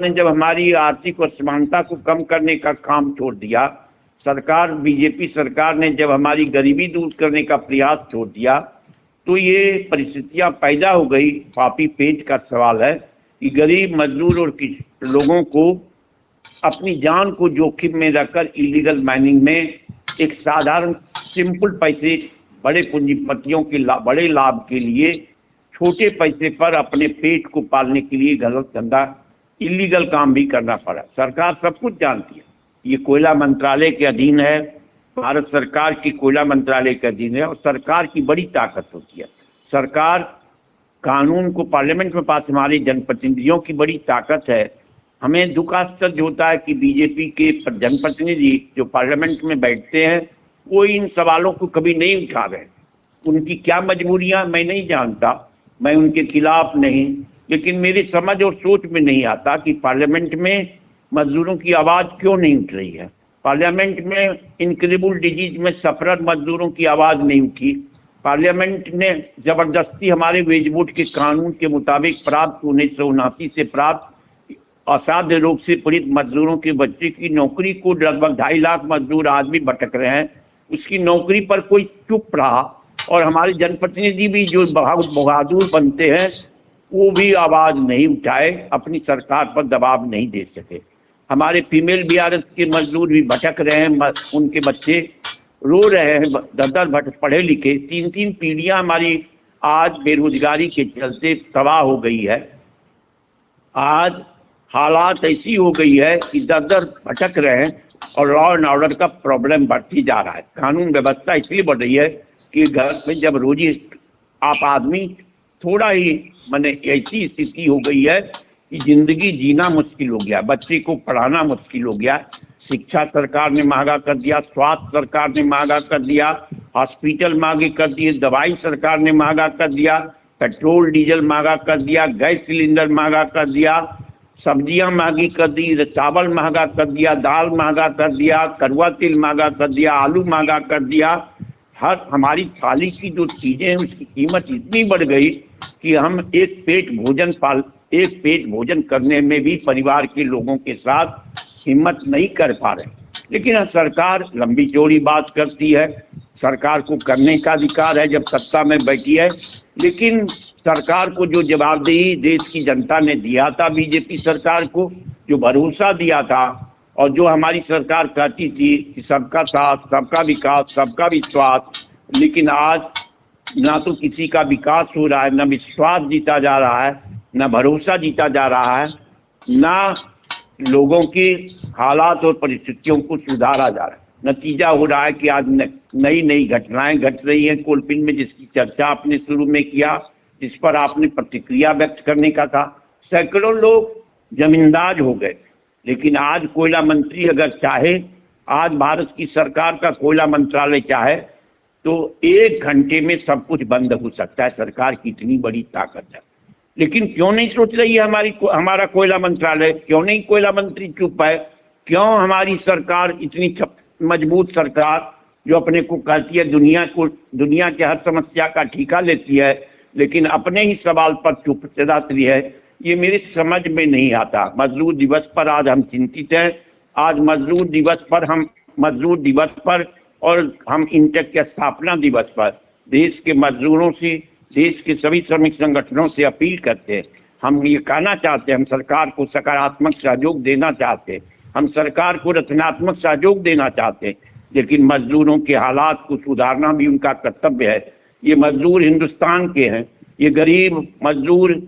ने जब हमारी आर्थिक असमानता को कम करने का काम छोड़ दिया, सरकार बीजेपी सरकार ने जब हमारी गरीबी दूर करने का प्रयास छोड़ दिया, तो ये परिस्थितियां पैदा हो गई। पापी पेट का सवाल है कि गरीब मजदूर और लोगों को अपनी जान को जोखिम में रखकर इलीगल माइनिंग में एक साधारण सिंपल पैसे बड़े पूंजीपतियों के बड़े लाभ के लिए छोटे पैसे पर अपने पेट को पालने के लिए गलत धंधा इलीगल काम भी करना पड़ा। सरकार सब कुछ जानती है, ये कोयला मंत्रालय के अधीन है, भारत सरकार की कोयला मंत्रालय के अधीन है और सरकार की बड़ी ताकत होती है। सरकार कानून को पार्लियामेंट में पास, हमारे जनप्रतिनिधियों की बड़ी ताकत है। हमें दुख आश्चर्य होता है कि बीजेपी के जनप्रतिनिधि जो पार्लियामेंट में बैठते हैं वो इन सवालों को कभी नहीं उठा रहे। उनकी क्या मजबूरियां मैं नहीं जानता, मैं उनके खिलाफ नहीं, लेकिन मेरी समझ और सोच में नहीं आता कि पार्लियामेंट में मजदूरों की आवाज क्यों नहीं उठ रही है। पार्लियामेंट में इनक्रेडिबल डिजीज में सफरर मजदूरों की आवाज नहीं उठी। पार्लियामेंट ने जबरदस्ती हमारे वेज बोर्ड के कानून के मुताबिक प्राप्त 1979 से प्राप्त असाध्य रोग से पीड़ित मजदूरों के बच्चे की नौकरी को लगभग 2.5 लाख मजदूर आज भी भटक रहे हैं, उसकी नौकरी पर कोई चुप रहा। और हमारे जनप्रतिनिधि भी जो बहुत बहादुर बनते हैं वो भी आवाज नहीं उठाए, अपनी सरकार पर दबाव नहीं दे सके। हमारे फीमेल बीआरएस के मजदूर भी भटक रहे हैं, उनके बच्चे रो रहे हैं, दर पढ़े लिखे। 3-3 पीढ़ियां हमारी आज बेरोजगारी के चलते तबाह हो गई है। आज हालात ऐसी हो गई है कि दर भटक रहे हैं और लॉ एंड ऑर्डर का प्रॉब्लम बढ़ती जा रहा है। कानून व्यवस्था इसलिए बढ़ रही है कि घर में जब रोजी आप आदमी थोड़ा ही माने ऐसी स्थिति हो गई है कि जिंदगी जीना मुश्किल हो गया, बच्चे को पढ़ाना मुश्किल हो गया। शिक्षा सरकार ने महंगा कर दिया, स्वास्थ्य सरकार ने महंगा कर दिया, हॉस्पिटल महंगे कर दिए, दवाई सरकार ने महंगा कर दिया, पेट्रोल डीजल महंगा कर दिया, गैस सिलेंडर महंगा कर दिया, सब्जियां महंगी कर दी, चावल महंगा कर दिया, दाल महंगा कर दिया, कड़वा तेल महंगा कर दिया, आलू महंगा कर दिया। हर हमारी थाली की जो चीजें हैं उसकी कीमत इतनी बढ़ गई कि हम एक पेट भोजन करने में भी परिवार के लोगों के साथ हिम्मत नहीं कर पा रहे। लेकिन सरकार लंबी चौड़ी बात करती है, सरकार को करने का अधिकार है जब सत्ता में बैठी है, लेकिन सरकार को जो जवाबदेही देश की जनता ने दिया था, बीजेपी सरकार को जो भरोसा दिया था और जो हमारी सरकार कहती थी कि सबका साथ, सबका विकास, सबका विश्वास, लेकिन आज ना तो किसी का विकास हो रहा है, ना विश्वास जीता जा रहा है, ना भरोसा जीता जा रहा है, ना लोगों की हालात और परिस्थितियों को सुधारा जा रहा है। नतीजा हो रहा है कि आज नई नई घटनाएं घट रही हैं कोलपिन में, जिसकी चर्चा आपने शुरू में किया, जिस पर आपने प्रतिक्रिया व्यक्त करने का था। सैकड़ों लोग जमींदार हो गए, लेकिन आज कोयला मंत्री अगर चाहे, आज भारत की सरकार का कोयला मंत्रालय चाहे तो 1 घंटे में सब कुछ बंद हो सकता है। सरकार की इतनी बड़ी ताकत है, लेकिन क्यों नहीं सोच रही है हमारा कोयला मंत्रालय? क्यों नहीं कोयला मंत्री चुप है? क्यों हमारी सरकार इतनी मजबूत सरकार जो अपने को कहती है दुनिया के हर समस्या का ठीका लेती है, लेकिन अपने ही सवाल पर चुप रहती है, ये मेरे समझ में नहीं आता। मजदूर दिवस पर आज हम चिंतित हैं। आज मजदूर दिवस पर और हम इंटेक के स्थापना दिवस पर देश के मजदूरों से, देश के सभी श्रमिक संगठनों से अपील करते हैं। हम ये कहना चाहते हैं, हम सरकार को सकारात्मक सहयोग देना चाहते हैं, हम सरकार को रचनात्मक सहयोग देना चाहते हैं, लेकिन मजदूरों के हालात को सुधारना भी उनका कर्तव्य है। ये मजदूर हिंदुस्तान के हैं, ये गरीब मजदूर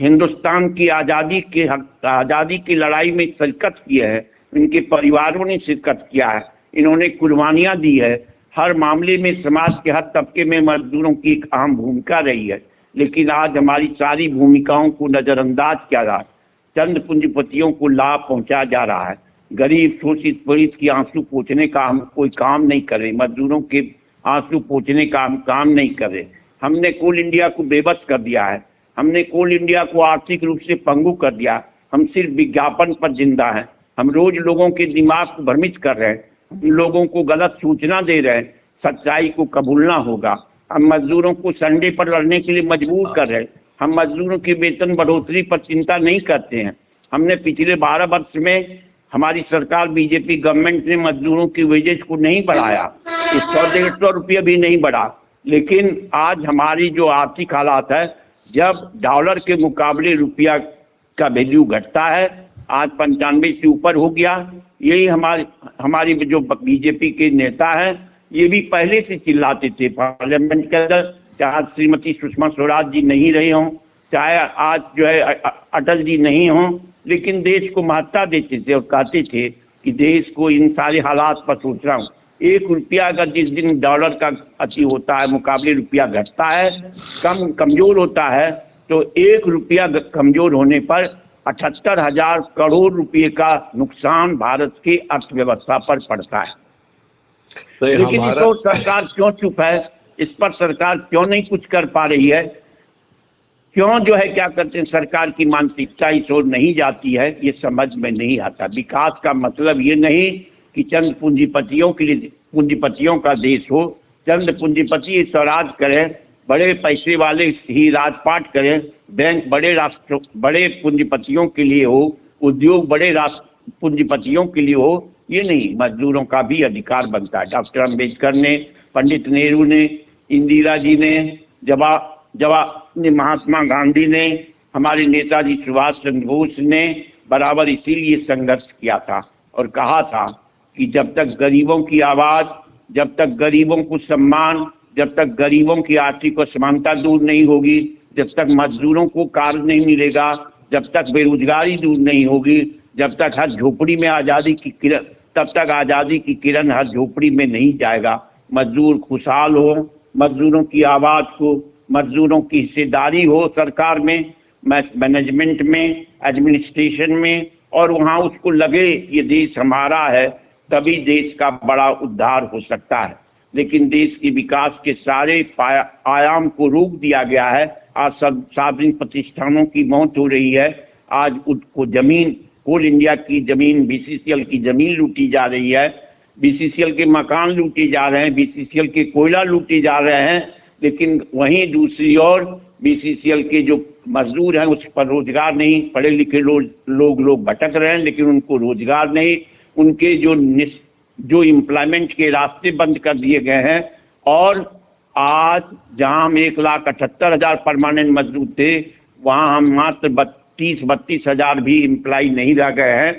हिंदुस्तान की आज़ादी की लड़ाई में शिरकत किए हैं, इनके परिवारों ने शिरकत किया है, इन्होंने कुर्बानियां दी है। हर मामले में समाज के हर तबके में मजदूरों की एक अहम भूमिका रही है, लेकिन आज हमारी सारी भूमिकाओं को नजरअंदाज किया जा रहा है। चंद पूंजीपतियों को लाभ पहुंचाया जा रहा है। गरीब शोषित पीड़ित की आंसू पोंछने का हम कोई काम नहीं कर रहे, मजदूरों के आंसू पोंछने का हम काम नहीं कर रहे। हमने कोल इंडिया को बेबस कर दिया है, हमने कोल इंडिया को आर्थिक रूप से पंगु कर दिया। हम सिर्फ विज्ञापन पर जिंदा हैं, हम रोज लोगों के दिमाग को भ्रमित कर रहे हैं, हम लोगों को गलत सूचना दे रहे हैं। सच्चाई को कबूलना होगा। हम मजदूरों को संडे पर लड़ने के लिए मजबूर कर रहे हैं, हम मजदूरों की वेतन बढ़ोतरी पर चिंता नहीं करते हैं, हमने पिछले 12 वर्ष में हमारी सरकार बीजेपी गवर्नमेंट ने मजदूरों की वेजेज को नहीं बढ़ाया, 100-150 रुपये भी नहीं बढ़ा। लेकिन आज हमारी जो आर्थिक हालात है, जब डॉलर के मुकाबले रुपया का वैल्यू घटता है, आज 95 से ऊपर हो गया। यही हमारी जो बीजेपी के नेता हैं, ये भी पहले से चिल्लाते थे पार्लियामेंट के अंदर, चाहे श्रीमती सुषमा स्वराज जी नहीं रही हों, चाहे आज जो है अटल जी नहीं हों, लेकिन देश को महत्ता देते थे और कहते थे कि देश को इन सारे हालात पर सोच रहा हूँ। 1 रुपया अगर जिस दिन डॉलर का अति होता है, मुकाबले रुपया घटता है, कमजोर होता है, तो 1 रुपया कमजोर होने पर 78,000 करोड़ रुपए का नुकसान भारत की अर्थव्यवस्था पर पड़ता है। लेकिन इस ओर सरकार क्यों चुप है? इस पर सरकार क्यों नहीं कुछ कर पा रही है? क्यों जो है क्या करते हैं, सरकार की मानसिकता इस ओर नहीं जाती है, ये समझ में नहीं आता। विकास का मतलब ये नहीं कि चंद पूंजीपतियों के लिए पूंजीपतियों का देश हो, चंद पूंजीपति स्वराज करें, बड़े पैसे वाले ही राजपाट करें, बैंक बड़े पूंजीपतियों के लिए हो, उद्योग बड़े पूंजीपतियों के लिए हो, ये नहीं, मजदूरों का भी अधिकार बनता है। डॉक्टर अम्बेडकर ने, पंडित नेहरू ने, इंदिरा जी ने, महात्मा गांधी ने, हमारे नेताजी सुभाष चंद्र बोस ने बराबर इसीलिए संघर्ष किया था और कहा था कि जब तक गरीबों की आवाज, जब तक गरीबों को सम्मान, जब तक गरीबों की आर्थिक असमानता दूर नहीं होगी, जब तक मजदूरों को कार्य नहीं मिलेगा, जब तक बेरोजगारी दूर नहीं होगी, जब तक हर झोपड़ी में आजादी की किरण, तब तक आजादी की किरण हर झोपड़ी में नहीं जाएगा। मजदूर खुशहाल हो, मजदूरों की आवाज को, मजदूरों की हिस्सेदारी हो सरकार में, मैनेजमेंट में, एडमिनिस्ट्रेशन में, और वहां उसको लगे ये देश हमारा है, तभी देश का बड़ा उद्धार हो सकता है। लेकिन देश के विकास के सारे आयाम को रोक दिया गया है। आज सार्वजनिक प्रतिष्ठानों की मौत हो रही है, आज उसको जमीन, कोल इंडिया की जमीन, बीसीसीएल की जमीन लूटी जा रही है, बीसीसीएल के मकान लूटे जा रहे हैं, बीसीसीएल के कोयला लूटे जा रहे हैं। लेकिन वहीं दूसरी ओर बीसीसीएल के जो मजदूर हैं उस पर रोजगार नहीं, पढ़े लिखे लोग भटक रहे हैं, लेकिन उनको रोजगार नहीं, उनके जो एम्प्लॉयमेंट के रास्ते बंद कर दिए गए हैं। और आज जहां हम 1,78,000 परमानेंट मजदूर थे, वहां हम मात्र 32,000 भी एम्प्लॉय नहीं रह गए हैं।